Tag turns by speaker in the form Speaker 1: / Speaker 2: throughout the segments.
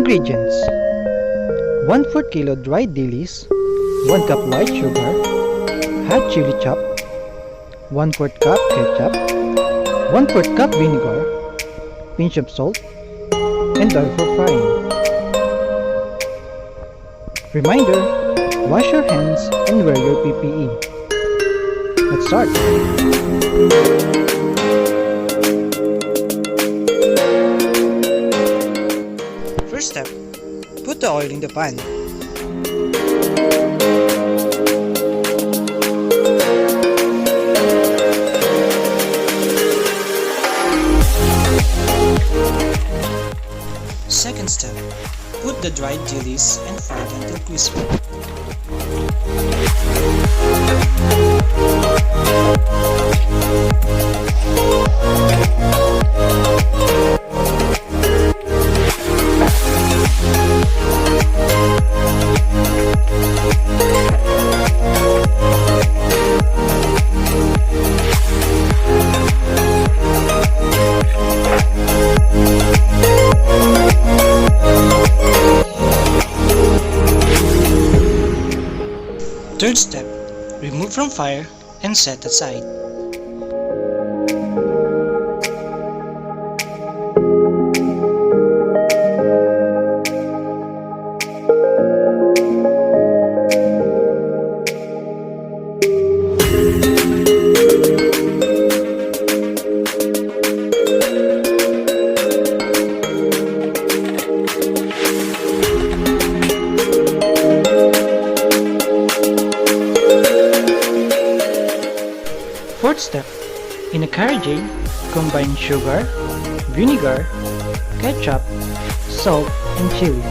Speaker 1: Ingredients: 1/4 kilo dried dilis, 1 cup white sugar, hot chili chop, 1/4 cup ketchup, 1/4 cup vinegar, pinch of salt, and oil for frying. Reminder: wash your hands and wear your PPE. Let's start. First step, put the oil in the pan. Second step, put the dried dilis and fry it until crispy. Third step, remove from fire and set aside. Fourth step, in a carajay, combine sugar, vinegar, ketchup, salt, and chili.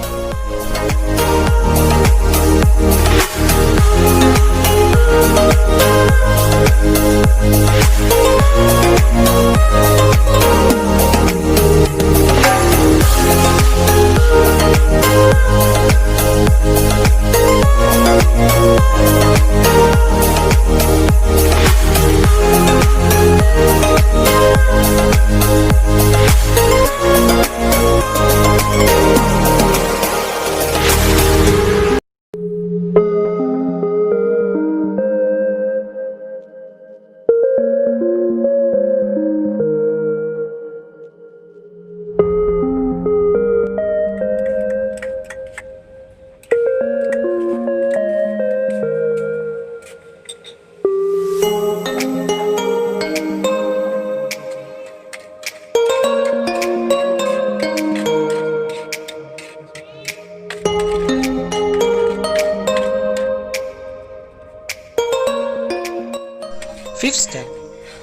Speaker 1: Fifth step,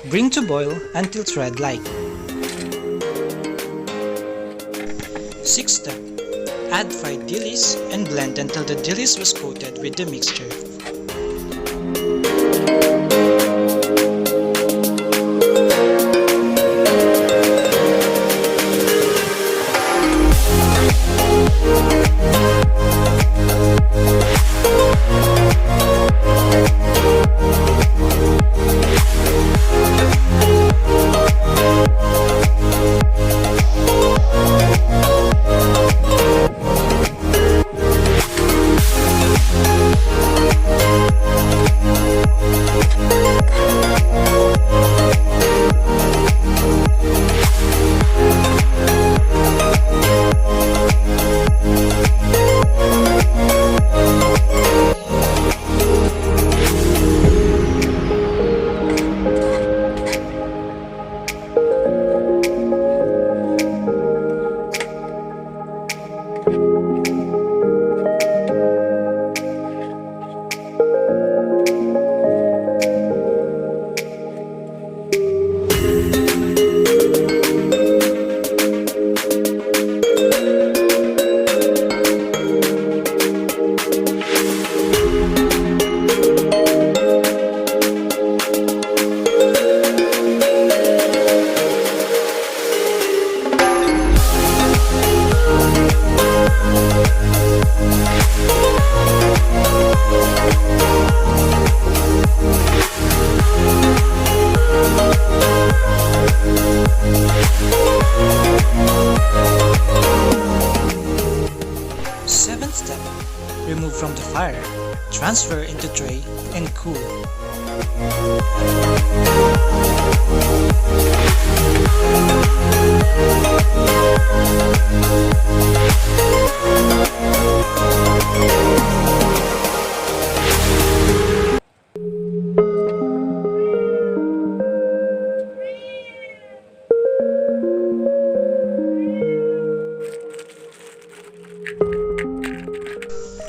Speaker 1: bring to boil until thread-like. Sixth step, add fried dilis and blend until the dilis was coated with the mixture.
Speaker 2: step. Remove from the fire, transfer into tray, and cool.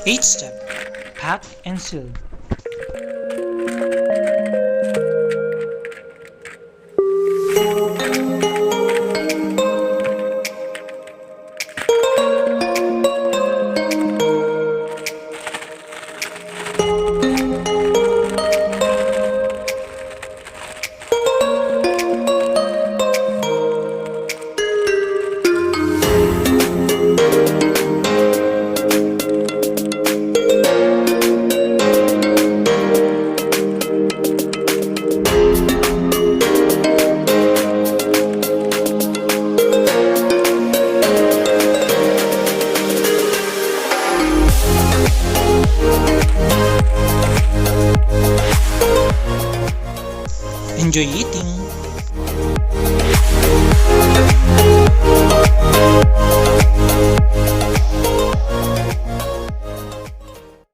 Speaker 2: Eighth step, pack and seal. Enjoy eating!